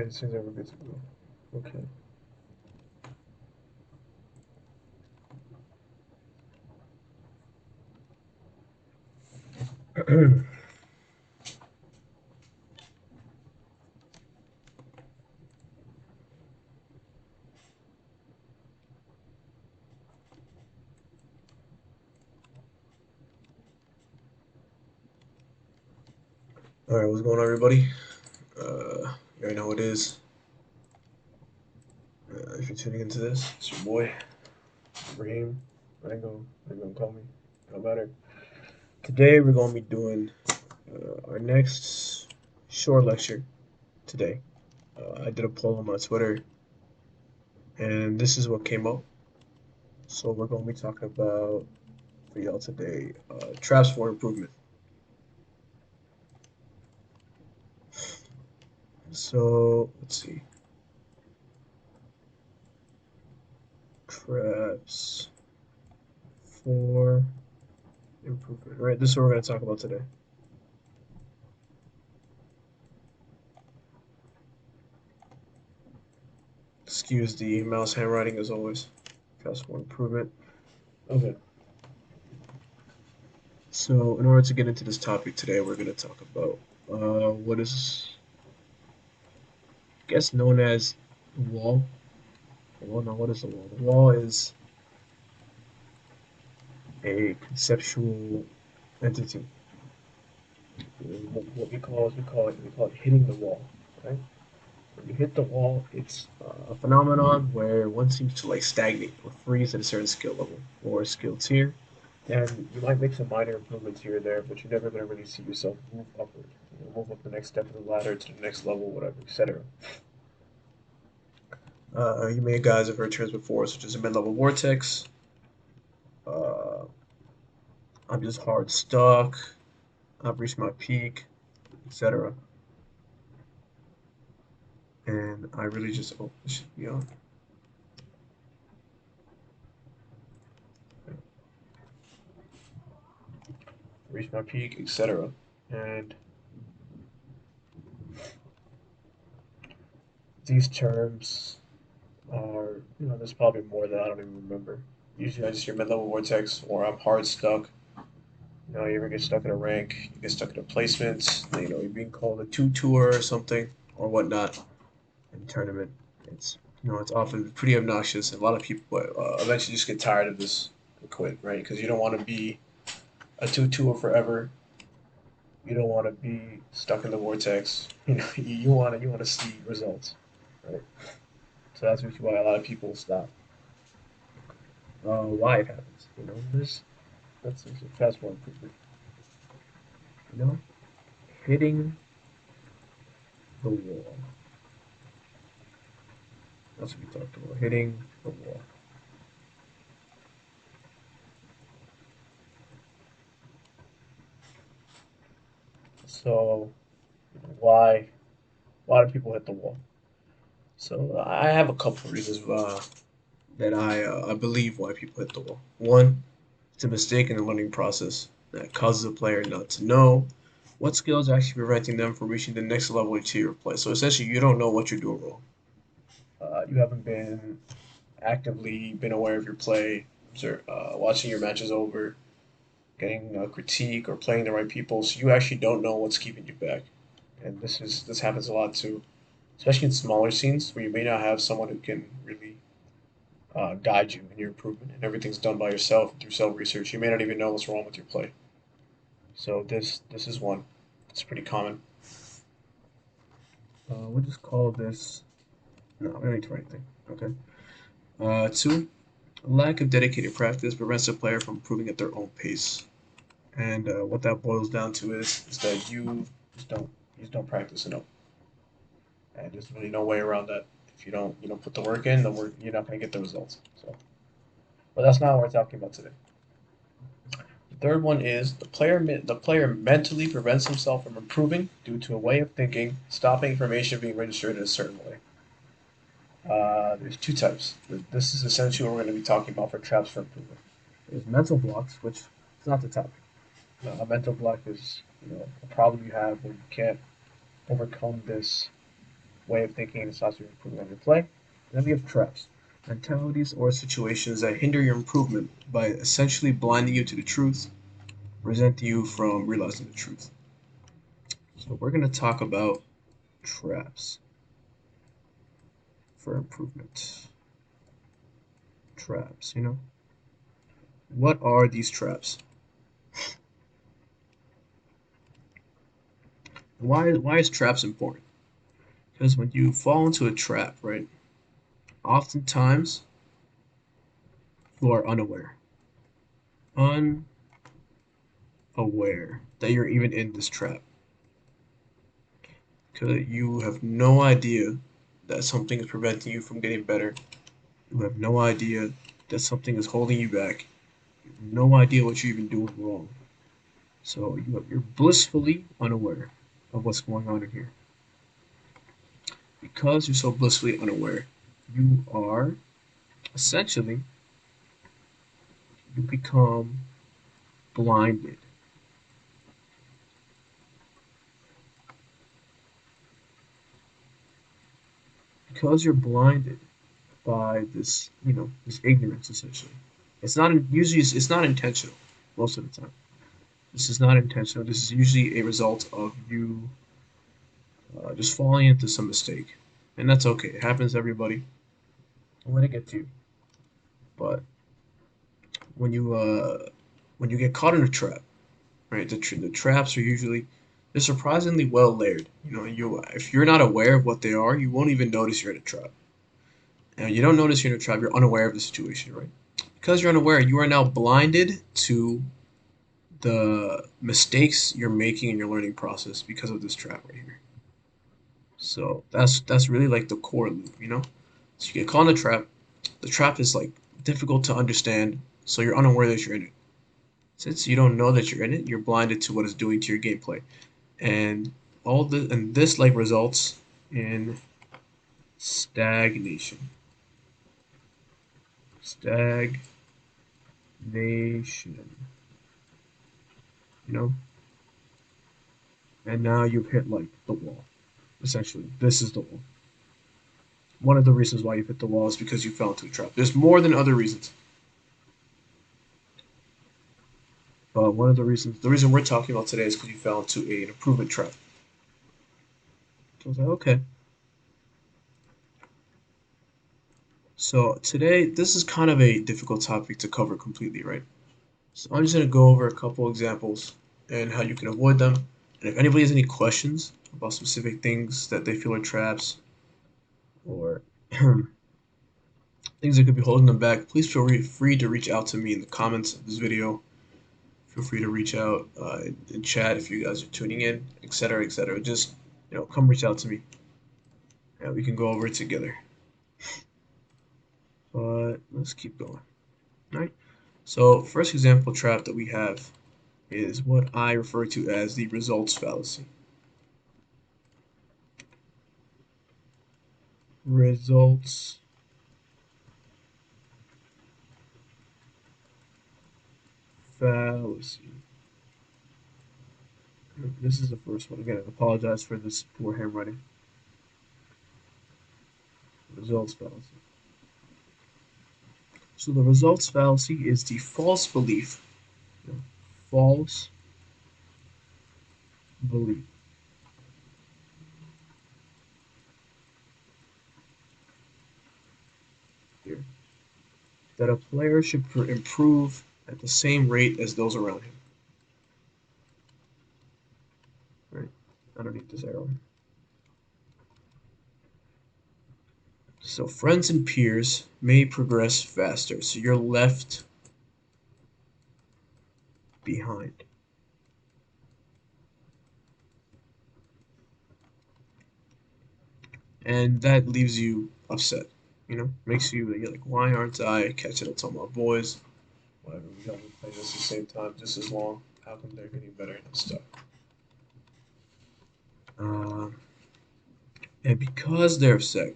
Alright, it seems like we're good to go. Okay. Alright, what's going on, everybody? You already know what it is. If you're tuning into this, it's your boy, Raheem. I ain't gonna call me. No matter. Today, we're gonna be doing our next short lecture today. I did a poll on my Twitter, and this is what came up. So, we're gonna be talking about, for y'all today, traps for improvement. So, let's see. Traps for improvement. Right, this is what we're going to talk about today. Excuse the mouse handwriting as always. Fast forward improvement. Okay. So, in order to get into this topic today, we're going to talk about what is, I guess, known as the wall. Well, no, what is the wall? The wall is a conceptual entity. What we call it hitting the wall, right? When you hit the wall, it's a phenomenon where one seems to like stagnate or freeze at a certain skill level or skill tier, and you might make some minor improvements here or there, but you're never going to really see yourself move upward, move up the next step of the ladder to the next level, whatever, etc. You may guys have heard terms before, such as a mid-level vortex. Uh, I'm just hard stuck. I've reached my peak, etc. And I really just this should be on. Reach my peak, etc. And these terms are, there's probably more that I don't even remember. Usually I just hear mid-level vortex or I'm hard stuck. You ever get stuck in a rank, you get stuck in a placement, you're being called a two-tour or something or whatnot in tournament. It's, it's often pretty obnoxious, and a lot of people eventually just get tired of this and quit, right? Because you don't want to be a two-tour forever. You don't want to be stuck in the vortex. You want to see results, right? So that's usually why a lot of people stop. Why it happens, This that's just fast forward quickly. You know, hitting the wall. That's what we talked about. Hitting the wall. So why do people hit the wall? So I have a couple of reasons that I believe why people hit the wall. One, it's a mistake in the learning process that causes a player not to know what skills are actually preventing them from reaching the next level of your play. So essentially, you don't know what you're doing wrong. You haven't been actively been aware of your play, watching your matches over, getting a critique, or playing the right people. So you actually don't know what's keeping you back. And this happens a lot too, especially in smaller scenes where you may not have someone who can really guide you in your improvement, and everything's done by yourself through self research. You may not even know what's wrong with your play. So this is one. It's pretty common. We'll just call this. No, we don't need to write anything. Okay. Two, lack of dedicated practice prevents a player from improving at their own pace. And what that boils down to is that you just don't practice enough, and there's really no way around that. If you don't put the work in, you're not going to get the results. So, but that's not what we're talking about today. The third one is the player mentally prevents himself from improving due to a way of thinking, stopping information being registered in a certain way. There's two types. This is essentially what we're going to be talking about for traps for improvement. There's mental blocks, which is not the topic. A mental block is a problem you have where you can't overcome this way of thinking and stops you from improving on your play. And then we have traps, mentalities or situations that hinder your improvement by essentially blinding you to the truth, preventing you from realizing the truth. So we're going to talk about traps for improvement. Traps, you know? What are these traps? Why is traps important? Because when you fall into a trap, right, oftentimes you are unaware that you're even in this trap. Because you have no idea that something is preventing you from getting better. You have no idea that something is holding you back. You have no idea what you're even doing wrong. So you're blissfully unaware of what's going on in here. Because you're so blissfully unaware, you are essentially, you become blinded. Because you're blinded by this, this ignorance essentially. It's not intentional most of the time. This is not intentional. This is usually a result of you just falling into some mistake, and that's okay. It happens to everybody. Don't let it get to you. But when you uh, when you get caught in a trap, right? The traps are usually they're surprisingly well layered. You if you're not aware of what they are, you won't even notice you're in a trap. And you don't notice you're in a trap. You're unaware of the situation, right? Because you're unaware, you are now blinded to the mistakes you're making in your learning process because of this trap right here. So that's really like the core loop. So you get caught in a trap. The trap is like difficult to understand, so you're unaware that you're in it. Since you don't know that you're in it, you're blinded to what it's doing to your gameplay, and this like results in stagnation. Stagnation. You know, and now you've hit like the wall. Essentially, this is the wall. One of the reasons why you've hit the wall is because you fell into a trap. There's more than other reasons. But one of the reason we're talking about today is because you fell into an improvement trap. So I was like, okay. So today, this is kind of a difficult topic to cover completely, right? So I'm just going to go over a couple examples and how you can avoid them. And if anybody has any questions about specific things that they feel are traps or things that could be holding them back, please feel free to reach out to me in the comments of this video. Feel free to reach out in chat if you guys are tuning in, etc., etc. Just come reach out to me, and we can go over it together. But let's keep going. All right. So first example trap that we have is what I refer to as the results fallacy. Results fallacy. This is the first one. Again, I apologize for this poor handwriting. Results fallacy. So the results fallacy is the false belief, false belief here that a player should improve at the same rate as those around him. Right? Underneath this arrow. So friends and peers may progress faster, so you're left behind. And that leaves you upset. Makes you're like, why aren't I catching up to my boys? Whatever, we got to play this at the same time just as long. How come they're getting better and I'm stuck? Uh, and because they're upset,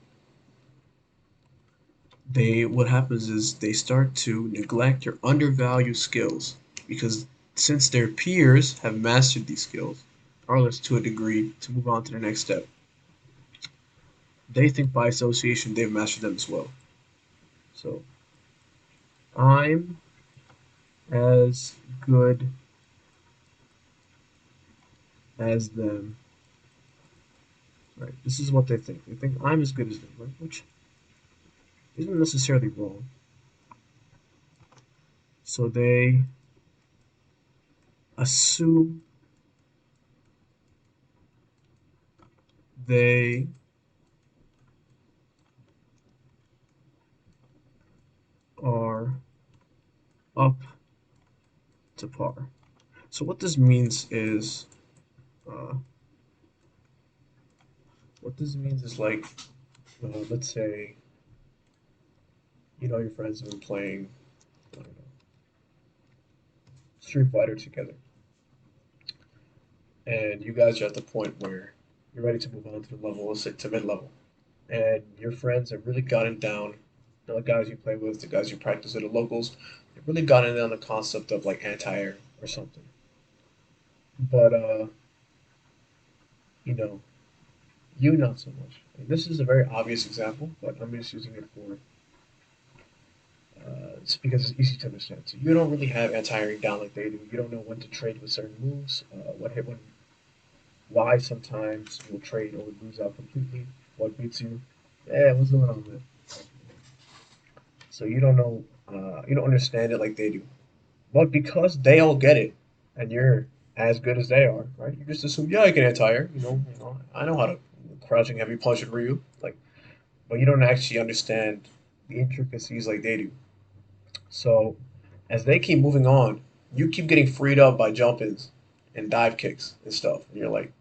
what happens is they start to neglect or undervalue skills because since their peers have mastered these skills, regardless to a degree, to move on to the next step, they think by association they've mastered them as well. So I'm as good as them. Right. This is what they think. They think I'm as good as them, right? Which isn't necessarily wrong. So they assume they are up to par. So what this means is, uh, like, let's say, your friends have been playing, I don't know, Street Fighter together, and you guys are at the point where you're ready to move on to the level, let's say to mid level, and your friends have really gotten down, the guys you play with, the guys you practice with, the locals, they've really gotten down the concept of like anti-air or something. But you know, you not so much. And this is a very obvious example, but I'm just using it for it's because it's easy to understand. So you don't really have anti-airing down like they do. You don't know when to trade with certain moves, what hit when, why sometimes you'll trade or lose out completely, what beats you. Yeah, what's going on there? So you don't know, you don't understand it like they do. But because they all get it, and you're as good as they are, right? You just assume, yeah, I can anti-air. I know how to crouching heavy punch at Ryu. Like, but you don't actually understand the intricacies like they do. So as they keep moving on, you keep getting freed up by jump ins and dive kicks and stuff. And you're like,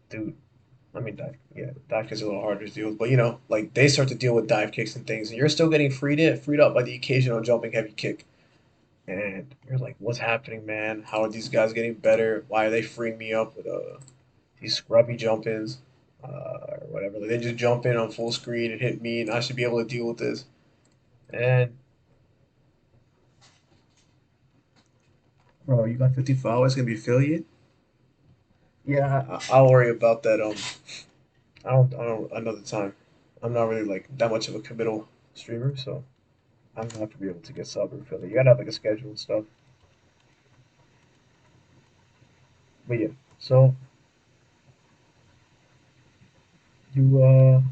dude, I mean, dive kicks are a little harder to deal with, but like they start to deal with dive kicks and things, and you're still getting freed up by the occasional jumping heavy kick. And you're like, what's happening, man? How are these guys getting better? Why are they freeing me up with these scrubby jump ins or whatever? Like, they just jump in on full screen and hit me, and I should be able to deal with this. And bro, you got 50 followers, gonna be affiliate? Yeah, I'll worry about that. I don't another time. I'm not really like that much of a committal streamer, so I'm gonna have to be able to get sub or affiliate. You gotta have like a schedule and stuff. But yeah, so you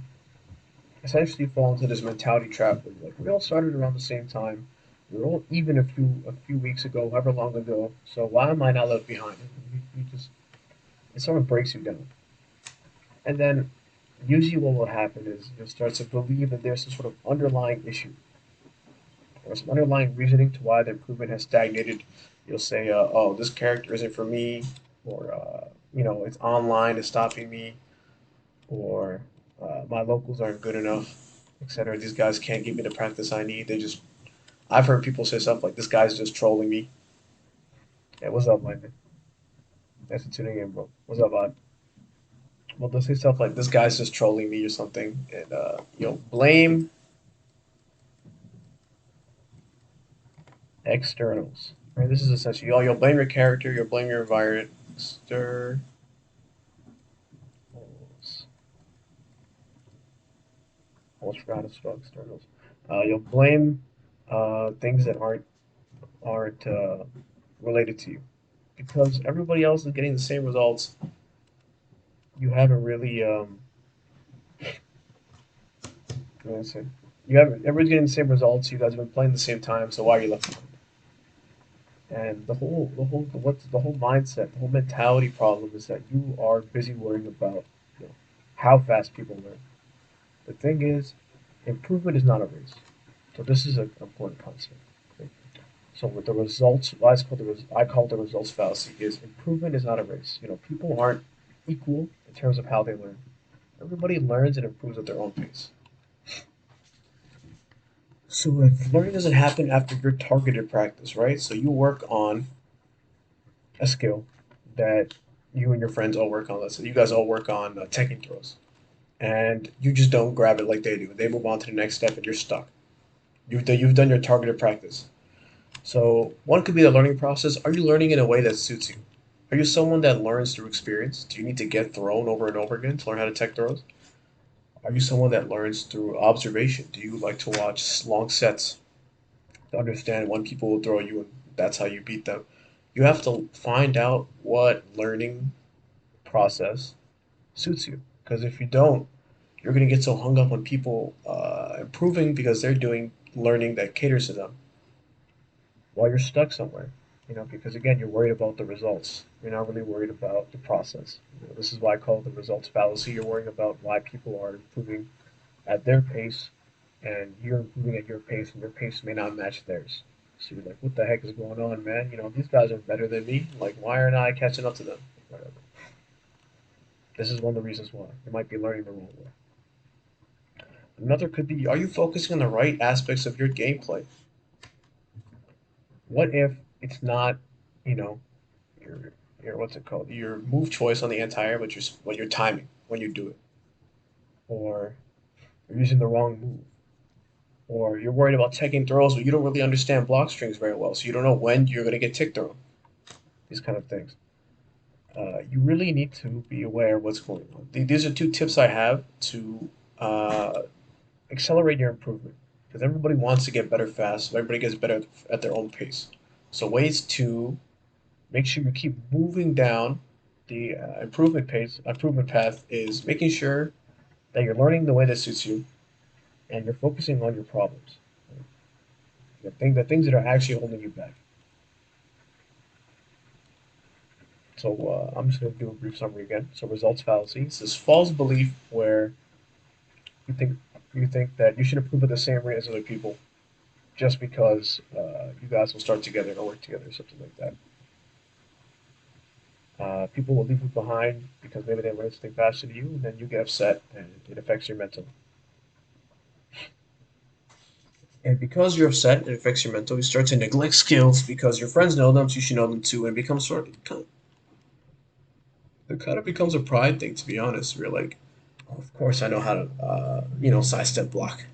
essentially fall into this mentality trap where like we all started around the same time. We were all even a few weeks ago, however long ago. So why am I not left behind? You just it sort of breaks you down, and then usually what will happen is you'll start to believe that there's some sort of underlying issue or some underlying reasoning to why the improvement has stagnated. You'll say, "Oh, this character isn't for me," or it's online, it's stopping me, or my locals aren't good enough, etc. These guys can't give me the practice I need. I've heard people say stuff like, "This guy's just trolling me." Yeah, what's up, man? Thanks for tuning in, bro. What's up, bud? Well, they'll say stuff like, "This guy's just trolling me" or something, and blame externals. Right? This is essentially you'll blame your character, you'll blame your environment. Externals. Almost forgot to spell externals. You'll blame things that aren't related to you because everybody else is getting the same results. You haven't really what do I say? You haven't everybody's getting the same results. You guys have been playing at the same time, so why are you left behind? And the whole mindset, the whole mentality problem is that you are busy worrying about how fast people learn. The thing is, improvement is not a race. So this is an important concept. Okay? So with the results, why it's called I call it the results fallacy, is improvement is not a race. People aren't equal in terms of how they learn. Everybody learns and improves at their own pace. So if learning doesn't happen after your targeted practice, right? So you work on a skill that you and your friends all work on. Let's say you guys all work on taking throws, and you just don't grab it like they do. They move on to the next step, and you're stuck. You've done your targeted practice. So one could be the learning process. Are you learning in a way that suits you? Are you someone that learns through experience? Do you need to get thrown over and over again to learn how to tech throws? Are you someone that learns through observation? Do you like to watch long sets to understand when people will throw you and that's how you beat them? You have to find out what learning process suits you. Because if you don't, you're going to get so hung up on people improving because they're doing learning that caters to them while you're stuck somewhere. Because again, you're worried about the results. You're not really worried about the process. This is why I call it the results fallacy. You're worrying about why people are improving at their pace, and you're improving at your pace, and your pace may not match theirs. So you're like, what the heck is going on, man? These guys are better than me. Like, why aren't I catching up to them? Whatever. This is one of the reasons why. You might be learning the wrong way. Another could be, are you focusing on the right aspects of your gameplay? What if it's not, you know, your what's it called? Your move choice on the anti-air, but your timing when you do it, or you're using the wrong move, or you're worried about taking throws, but you don't really understand block strings very well, so you don't know when you're going to get tick thrown. These kind of things. You really need to be aware of what's going on. These are two tips I have to uh, accelerate your improvement because everybody wants to get better fast. Everybody gets better at their own pace. So ways to make sure you keep moving down the improvement path is making sure that you're learning the way that suits you and you're focusing on your problems. The things that are actually holding you back. So I'm just going to do a brief summary again. So results fallacy. It's this false belief where you think you think that you should improve at the same rate as other people just because you guys will start together or work together or something like that. People will leave you behind because maybe they learn something faster than you, and then you get upset and it affects your mental. And because you're upset, it affects your mental. You start to neglect skills because your friends know them, so you should know them too, and it becomes it kind of becomes a pride thing, to be honest. We're like, oh, of course I know how to, sidestep block.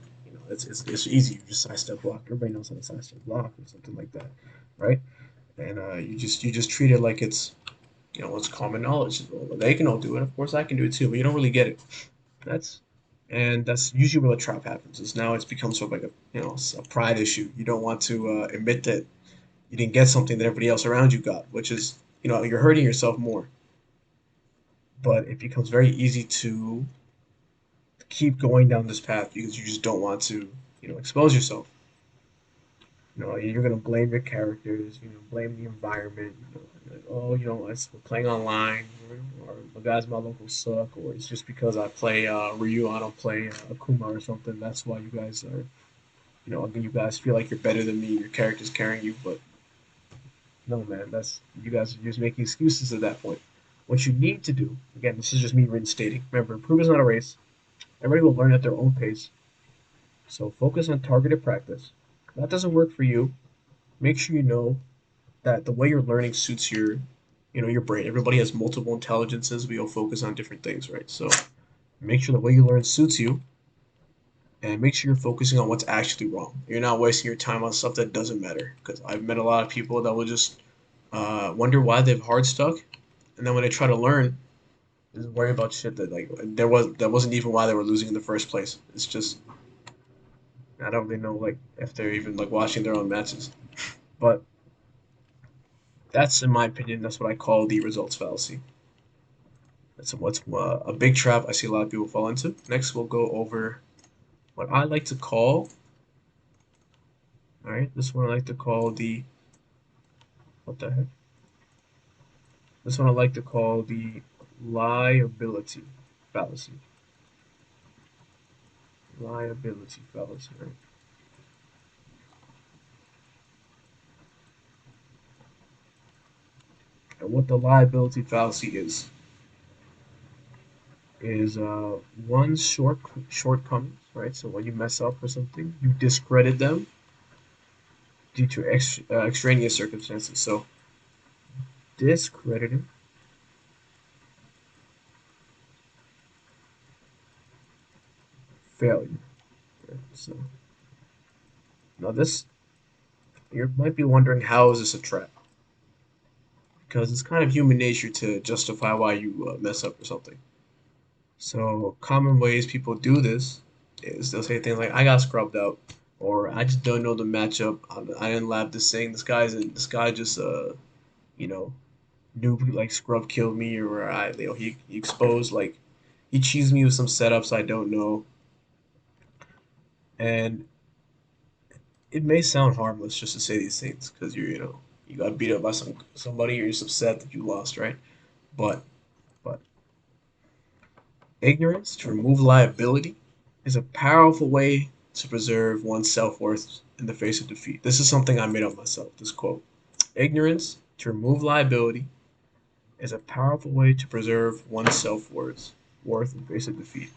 It's easy. You just sidestep block. Everybody knows how to sidestep block or something like that, right? And you just treat it like it's common knowledge. Well, they can all do it. Of course, I can do it too, but you don't really get it. That's that's usually where the trap happens. Is now it's become sort of like a pride issue. You don't want to admit that you didn't get something that everybody else around you got, which is you're hurting yourself more. But it becomes very easy to keep going down this path because you just don't want to expose yourself. You're gonna blame your characters, blame the environment. Like, oh, we're playing online, or the guys in my local suck, or it's just because I play Ryu, I don't play Akuma or something. That's why you guys are, you guys feel like you're better than me. Your character's carrying you, but no, man, that's you guys are just making excuses at that point. What you need to do, again, this is just me reinstating. Remember, improve is not a race. Everybody will learn at their own pace. So focus on targeted practice. If that doesn't work for you, make sure you know that the way you're learning suits your brain. Everybody has multiple intelligences. We all focus on different things, right? So make sure the way you learn suits you, and make sure you're focusing on what's actually wrong. You're not wasting your time on stuff that doesn't matter. Because I've met a lot of people that will just wonder why they've hard stuck, and then when they try to learn, just worry about shit that wasn't even why they were losing in the first place. It's just I don't really know like if they're even like watching their own matches. But that's in my opinion, that's what I call the results fallacy. That's what's a big trap I see a lot of people fall into. Next, we'll go over what I like to call. All right, this one I like to call the what the heck? This one I like to call the liability fallacy. Liability fallacy. Right? And what the liability fallacy is one shortcomings. Right. So when you mess up or something, you discredit them due to extraneous circumstances. So discrediting failure. Right? So now this you might be wondering how is this a trap? Because it's kind of human nature to justify why you mess up or something. So common ways people do this is they'll say things like, "I got scrubbed out," or "I just don't know the matchup. I didn't lab this thing. This guy just you know noob like scrub killed me, or he exposed like he cheesed me with some setups I don't know." And it may sound harmless just to say these things because you got beat up by somebody or you're just upset that you lost, right? But but ignorance to remove liability is a powerful way to preserve one's self-worth in the face of defeat. This is something I made up myself. This quote: "Ignorance to remove liability is a powerful way to preserve one's self-worth in the face of defeat."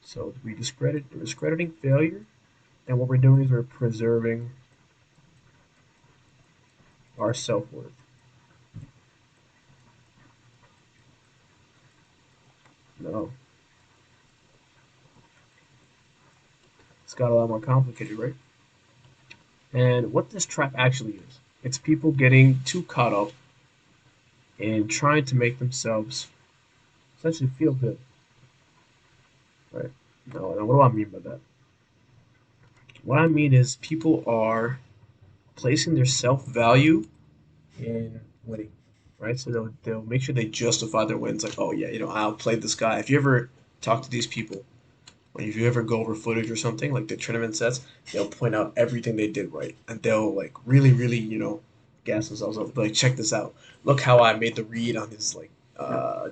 So we're discrediting failure, and what we're doing is we're preserving our self-worth. No, it's got a lot more complicated, right? And what this trap actually is, it's people getting too caught up in trying to make themselves essentially feel good, right? No, what do I mean by that? What I mean is people are placing their self value in winning, right? So they'll make sure they justify their wins, like, oh yeah, I outplayed this guy. If you ever talk to these people, or if you ever go over footage or something like the tournament sets, they'll point out everything they did right, and they'll like really, really, gas themselves up. Like, check this out. Look how I made the read on his like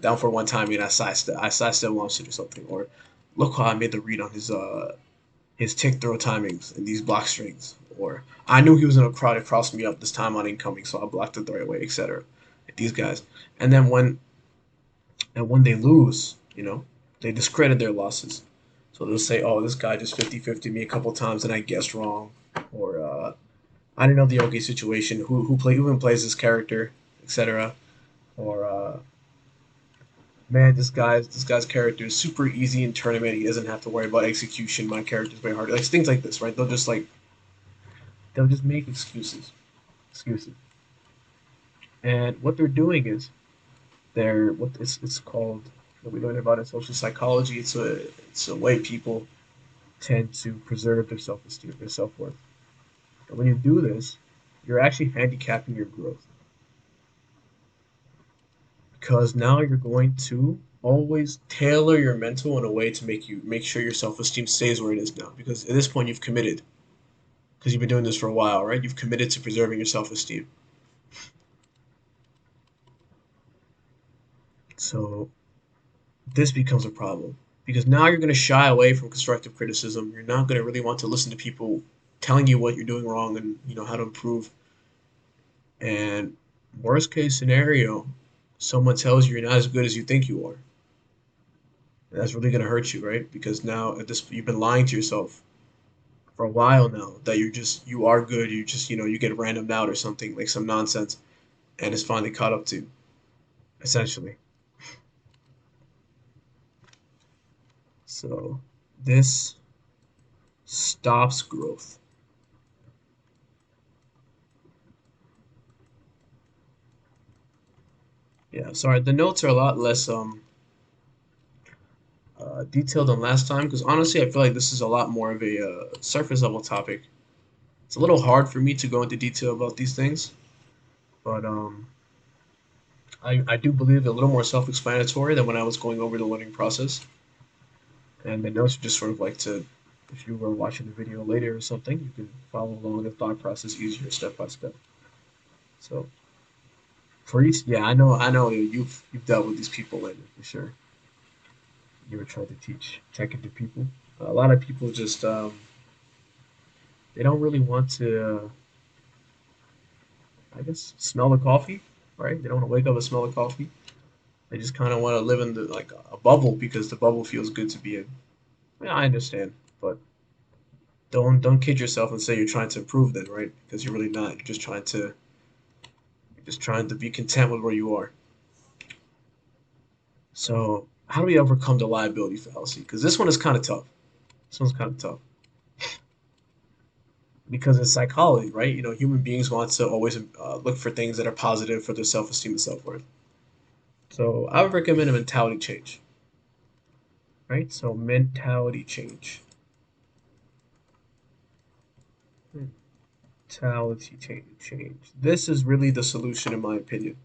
down for one time and I sidestep launched it or something, or look how I made the read on his tick throw timings and these block strings, or I knew he was in a crowd. It crossed me up this time on incoming, so I blocked it the right way, etc. Like these guys, and then when they lose, they discredit their losses. So they'll say, "Oh, this guy just 50-50 me a couple times and I guessed wrong," or "I didn't know the OK situation. Who even plays this character, etc." Or "Man, this guy's character is super easy in tournament. He doesn't have to worry about execution. My character's way harder." Like things like this, right? They'll just make excuses. And what they're doing is it's called, what we learned about in social psychology. It's a way people tend to preserve their self-esteem, their self-worth. And when you do this, you're actually handicapping your growth because now you're going to always tailor your mental in a way to make sure your self-esteem stays where it is now. Because at this point, you've committed because you've been doing this for a while, right? You've committed to preserving your self-esteem. So this becomes a problem because now you're going to shy away from constructive criticism. You're not going to really want to listen to people telling you what you're doing wrong and how to improve. And worst case scenario, someone tells you you're not as good as you think you are. And that's really going to hurt you, right? Because now at this you've been lying to yourself for a while now that you are good. You just you get randomed out or something like some nonsense, and it's finally caught up to you, essentially. So this stops growth. Yeah, sorry. The notes are a lot less detailed than last time because honestly, I feel like this is a lot more of a surface level topic. It's a little hard for me to go into detail about these things, but I do believe they're a little more self-explanatory than when I was going over the learning process. And the notes are just sort of like to, if you were watching the video later or something, you can follow along the thought process easier step by step. So for each, yeah, I know you've dealt with these people later for sure. You were trying to teach tech into people. A lot of people just they don't really want to, I guess, smell the coffee, right? They don't want to wake up and smell the coffee. They just kind of want to live in the like a bubble because the bubble feels good to be in. Yeah, I understand, but don't kid yourself and say you're trying to improve then, right? Because you're really not. You're just trying to be content with where you are. So how do we overcome the liability fallacy? Because this one is kind of tough. This one's kind of tough because it's psychology, right? Human beings want to always look for things that are positive for their self-esteem and self-worth. So I would recommend a mentality change. right? So mentality change. This is really the solution, in my opinion.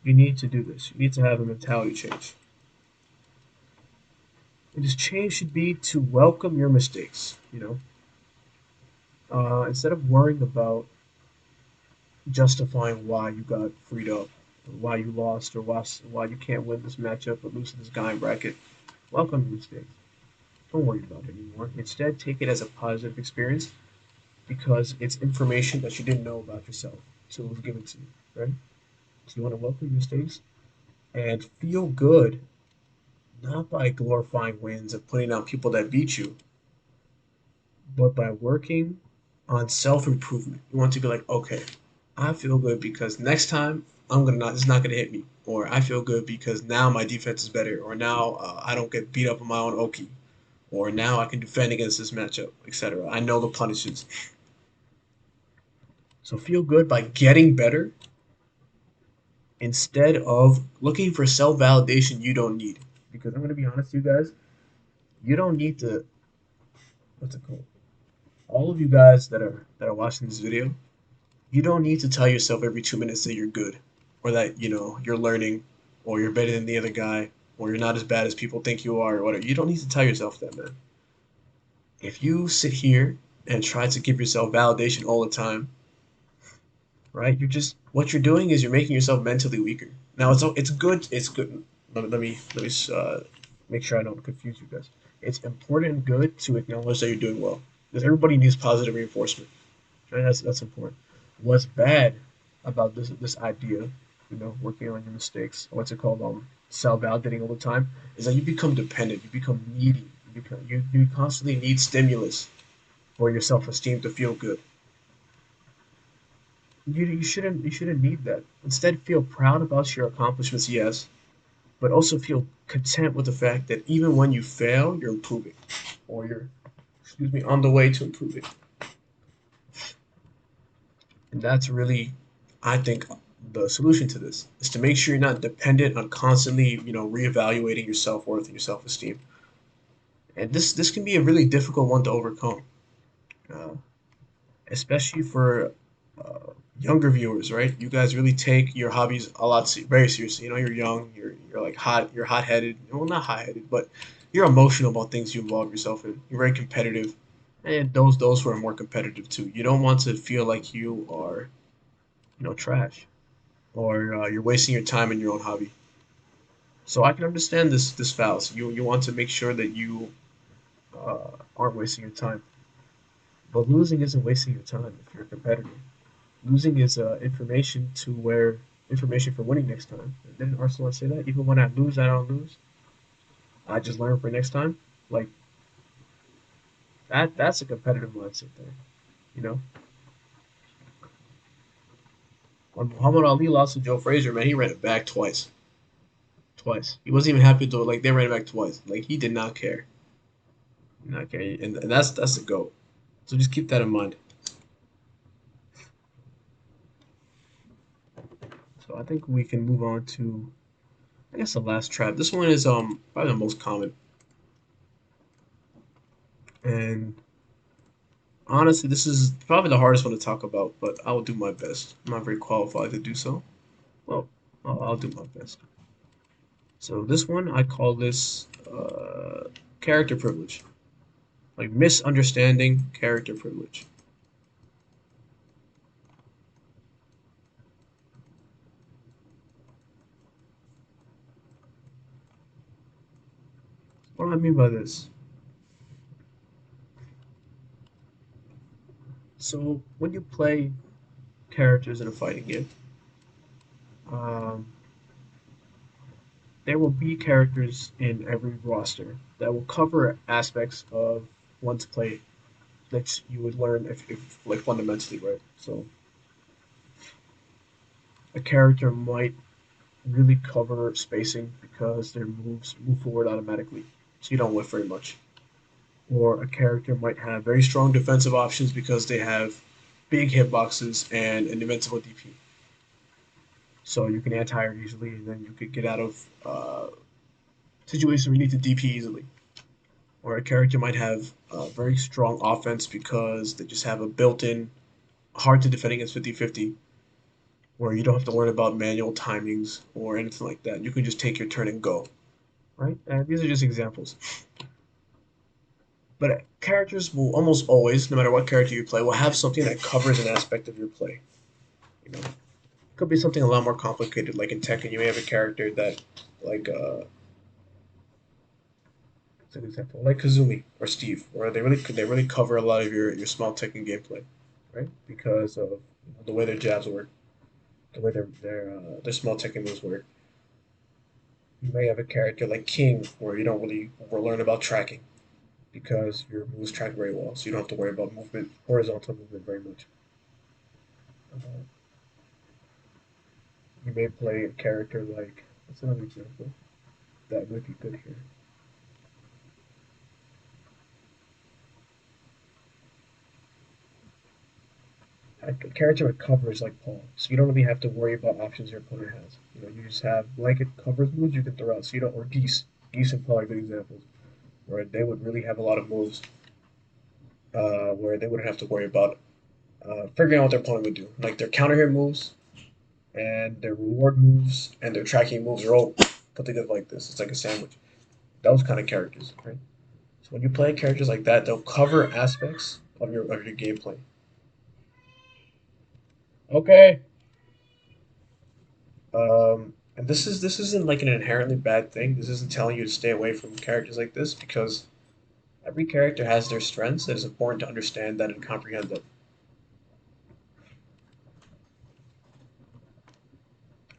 You need to do this. You need to have a mentality change. And this change should be to welcome your mistakes. Instead of worrying about justifying why you got freed up, or why you lost, or why you can't win this matchup or lose to this guy in bracket. Welcome your mistakes. Don't worry about it anymore. Instead, take it as a positive experience because it's information that you didn't know about yourself, so it was given to you, right? So you want to welcome your mistakes and feel good, not by glorifying wins and putting down people that beat you, but by working on self improvement. You want to be like, okay, I feel good because next time it's not gonna hit me, or I feel good because now my defense is better, or now I don't get beat up on my own Oki, or now I can defend against this matchup, etc. I know the punishes. So feel good by getting better instead of looking for self validation you don't need. Because I'm gonna be honest, with you guys, you don't need to. What's it called? All of you guys that are watching this video, you don't need to tell yourself every 2 minutes that you're good, or that you're learning, or you're better than the other guy, or you're not as bad as people think you are, or whatever. You don't need to tell yourself that, man. If you sit here and try to give yourself validation all the time, right? You're just what you're doing is you're making yourself mentally weaker. Now it's good. It's good. Let me make sure I don't confuse you guys. It's important and good to acknowledge that you're doing well because everybody needs positive reinforcement. Right? That's important. What's bad about this idea, working on your mistakes, what's it called, self-validating all the time, is that you become dependent, you become needy, you constantly need stimulus for your self-esteem to feel good. You shouldn't need that. Instead, feel proud about your accomplishments, yes, but also feel content with the fact that even when you fail, you're improving, or you're, excuse me, on the way to improving. And that's really, I think, the solution to this is to make sure you're not dependent on constantly, reevaluating your self worth and your self esteem. And this can be a really difficult one to overcome, uh, especially for younger viewers, right? You guys really take your hobbies a lot very seriously. You're young, you're like you're hot headed. Well, not hot headed, but you're emotional about things you involve yourself in. You're very competitive, and those who are more competitive too. You don't want to feel like you are, trash, or you're wasting your time in your own hobby. So I can understand this fallacy. You want to make sure that you aren't wasting your time, but losing isn't wasting your time if you're a competitor. Losing is information for winning next time. Didn't Arsenal say that? Even when I lose, I don't lose. I just learn for next time. Like that's a competitive mindset there. You know, when Muhammad Ali lost to Joe Frazier, man, he ran it back twice. Twice. He wasn't even happy to like they ran it back twice. Like he did not care. Okay, and that's the goat. So just keep that in mind. So I think we can move on to, I guess, the last trap. This one is probably the most common, and honestly, this is probably the hardest one to talk about. But I will do my best. I'm not very qualified to do so. Well, I'll do my best. So this one, I call this character privilege, like misunderstanding character privilege. What do I mean by this? So when you play characters in a fighting game, um, there will be characters in every roster that will cover aspects of one's play that you would learn if like fundamentally, right? So a character might really cover spacing because their moves move forward automatically, so you don't whiff very much. Or a character might have very strong defensive options because they have big hitboxes and an invincible DP. So you can anti-air easily, and then you could get out of situations where you need to DP easily. Or a character might have a very strong offense because they just have a built-in hard to defend against 50-50, where you don't have to worry about manual timings or anything like that. You can just take your turn and go, right? And these are just examples. But characters will almost always, no matter what character you play, will have something that covers an aspect of your play. You know, it could be something a lot more complicated, like in Tekken, you may have a character that, like, as an example, like Kazumi or Steve, where they really cover a lot of your small Tekken gameplay, right? Because of the way their jabs work, the way their small Tekken moves work. You may have a character like King, where you don't really learn about tracking because your moves track very well, so you don't have to worry about movement, horizontal movement very much. Uh, you may play a character like, what's another example that would be good here? A character with covers like Paul, so you don't really have to worry about options your opponent has. You just have blanket covers moves you can throw out, so you don't. Or Geese and Paul are good examples where they would really have a lot of moves where they wouldn't have to worry about figuring out what their opponent would do. Like their counter hit moves and their reward moves and their tracking moves are all put together like this. It's like a sandwich. Those kind of characters, right? So when you play characters like that, they'll cover aspects of your gameplay. Okay. And this isn't like an inherently bad thing. This isn't telling you to stay away from characters like this because every character has their strengths. It is important to understand that and comprehend them.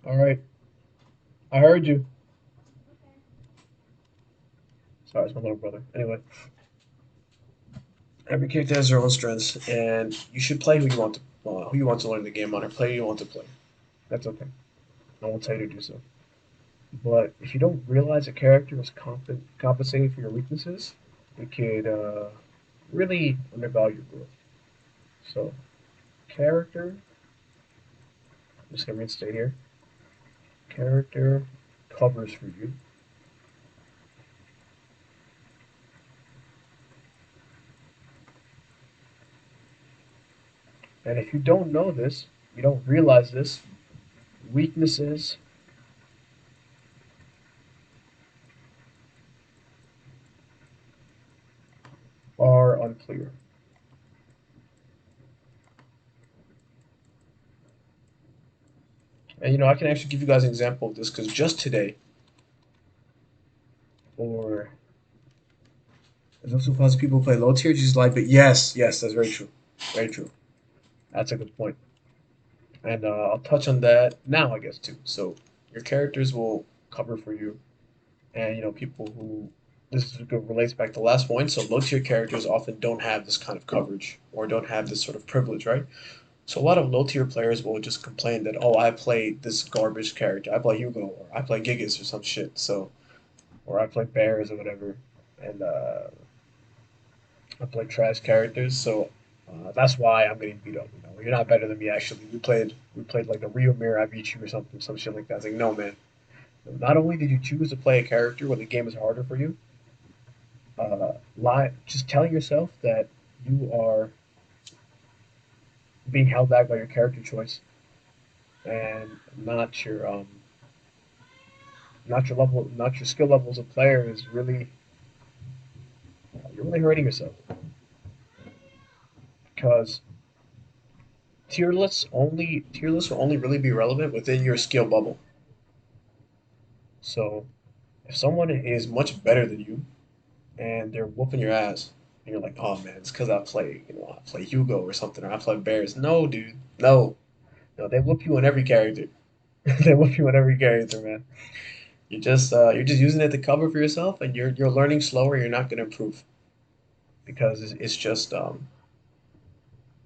All right, I heard you. Sorry, it's my little brother. Anyway, every character has their own strengths, and you should play who you want to learn the game on, or play who you want to play. That's okay. I won't tell you to do so. But if you don't realize a character is compensating for your weaknesses, it could really undervalue your growth. So, character, I'm just going to reinstate here. Character covers for you. And if you don't know this, you don't realize this, weaknesses are unclear. And I can actually give you guys an example of this because just today, or is also cause people play low tier just like, but yes, that's very true, very true. That's a good point, and I'll touch on that now, I guess too. So your characters will cover for you, and people who relates back to the last point. So low tier characters often don't have this kind of coverage or don't have this sort of privilege, right? So a lot of low tier players will just complain that, oh, I play this garbage character. I play Hugo or I play Gigas or some shit. So or I play Bears or whatever, and I play trash characters. So that's why I'm getting beat up. You're not better than me. Actually, we played like a real mirror. I beat you or something, some shit like that. It's like, no, man. Not only did you choose to play a character where the game is harder for you, just telling yourself that you are being held back by your character choice and not your skill level as a player is really you're really hurting yourself because tier lists will only really be relevant within your skill bubble. So if someone is much better than you and they're whooping your ass, and you're like, oh man, it's because I play Hugo or something, or I play Bears. No, dude, no, no, they whoop you on every character. They whoop you on every character, man. You're just using it to cover for yourself, and you're learning slower. You're not going to improve because it's just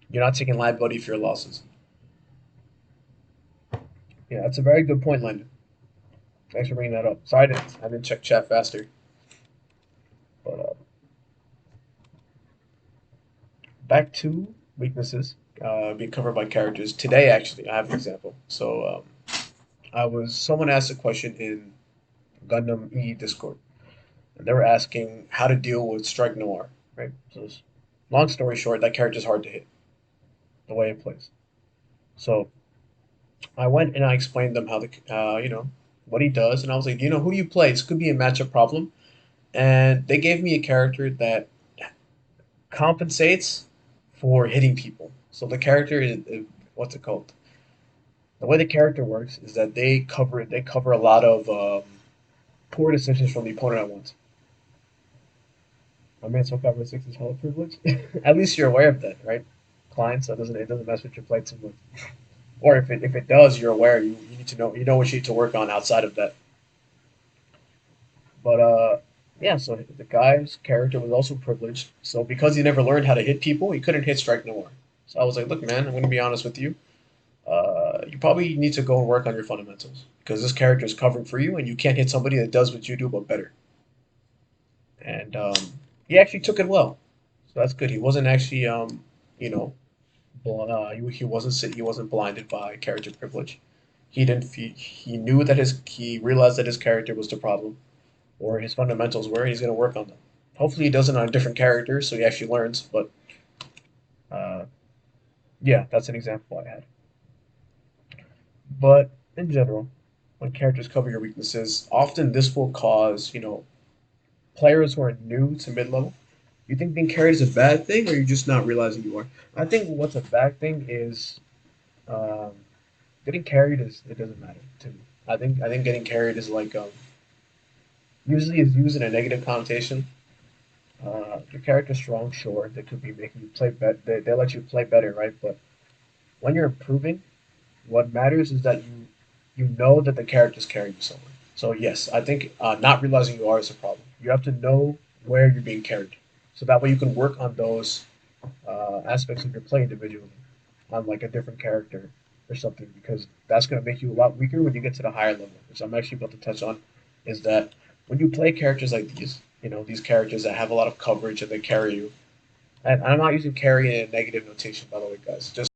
you're not taking liability for your losses. Yeah, that's a very good point, Landon. Thanks for bringing that up. Sorry, I didn't check chat faster. But back to weaknesses. being covered by characters. Today, actually, I have an example. I was someone asked a question in Gundam E Discord, and they were asking how to deal with Strike Noir, right? Long story short, that character's hard to hit the way it plays. So I went and I explained them how what he does, and I was like, who do you play? This could be a matchup problem, and they gave me a character that compensates for hitting people. So the character is what's it called? The way the character works is that they cover a lot of poor decisions from the opponent at once. My man so cover six is hella privilege. At least you're aware of that, right? Client, so it doesn't mess with your play too much. Or if it does, you're aware. You need to know what you need to work on outside of that. But yeah. So the guy's character was also privileged. So because he never learned how to hit people, he couldn't hit strike no more. So I was like, look, man, I'm gonna be honest with you. You probably need to go and work on your fundamentals because this character is covering for you, and you can't hit somebody that does what you do but better. And he actually took it well, so that's good. He wasn't actually, you know, he wasn't blinded by character privilege. He knew that he realized that his character was the problem, or his fundamentals were, and he's going to work on them. Hopefully, he does it on a different character, so he actually learns. But uh, yeah, that's an example I had. But in general, when characters cover your weaknesses, often this will cause players who are new to mid level. You think being carried is a bad thing, or you're just not realizing you are? I think what's a bad thing is um, getting carried is it doesn't matter to me. I think getting carried is like usually is used in a negative connotation. Your character's strong, sure, they could be making you play better. They let you play better, right? But when you're improving, what matters is that you know that the character's carrying you somewhere. So yes, I think not realizing you are is a problem. You have to know where you're being carried, so that way you can work on those aspects of your play individually, on like a different character or something, because that's going to make you a lot weaker when you get to the higher level, which I'm actually about to touch on. Is that when you play characters like these, these characters that have a lot of coverage and they carry you. And I'm not using carry in a negative notation, by the way, guys. Just